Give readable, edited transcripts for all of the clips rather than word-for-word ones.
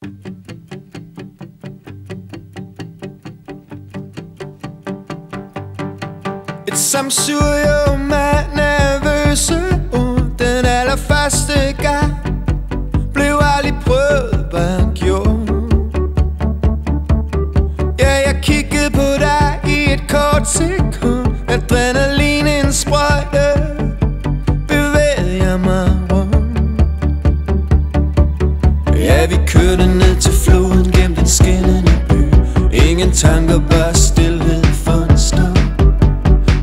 Et samsurium af nervøse ord. Den allerførste gang blev aldrig prøvet, hvad han gjorde. Ja, jeg kiggede på dig i et kort sekund. Adrenalin indsprøjte, bevægede jeg mig rundt. Ja, vi kørte ned til floden gennem den skinnende by. Ingen tanker, bare stilhed for en stund.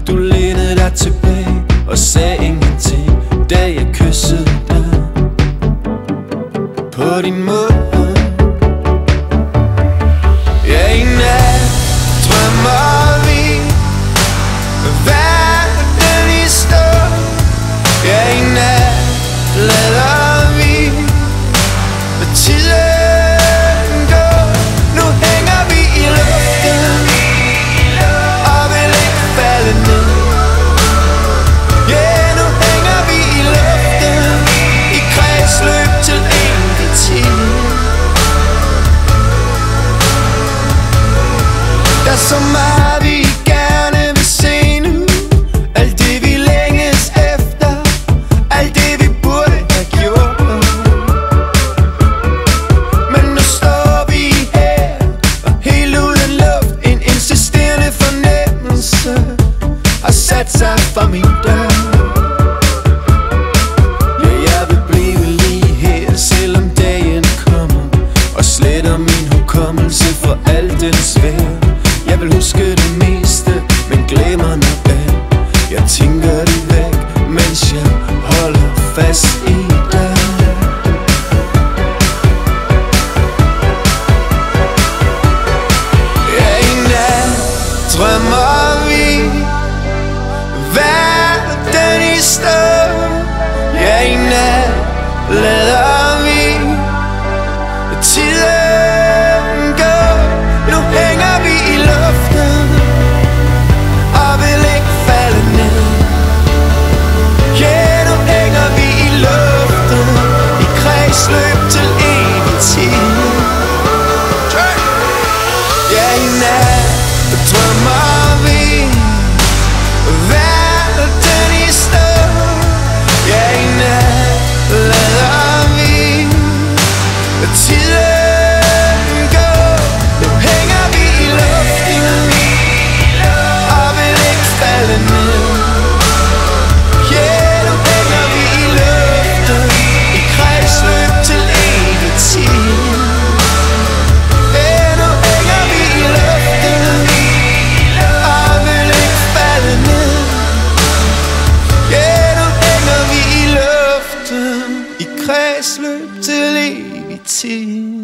Du lænede dig tilbage og sagde ingenting, da jeg kyssede dig på din mund. Ja, i nat drømmer vi verden i stå. Ja, i nat lader vi tiden gå. Nu hænger vi i luften og vil ikke falde ned. Ja, nu hænger vi i luften i kredsløb til evig tid. Der er så meget vi gerne vil se nu. Alt det vi længes efter, alt det vi burde have gjort. Men nu står vi her og helt uden luft. En insisterende fornemmelse har sat sig for min dør. Ja, jeg vil blive lige her, selvom dagen kommer og sletter min hukommelse for alt den svær. Jeg vil huske det meste, men glemmer noget af. Jeg tænker det væk, mens jeg holder fast i dig. Ja, i nat drømmer vi verden i stå. Ja, i nat lader vi tiden gå. Nu hænger vi i luften og vil ikke falde ned. Ja, nu hænger vi i luften i kredsløb til evig tid. Ja, i nat drømmer vi verden i stå. Ja, i nat lader vi tiden gå. Nu hænger vi i luften og vil ikke falde ned. Ja, nu hænger vi i luften i kredsløb til evig tid. Ja, nu hænger vi i luften og vil ikke falde ned. Ja, nu hænger vi i luften i kredsløb til evig tid.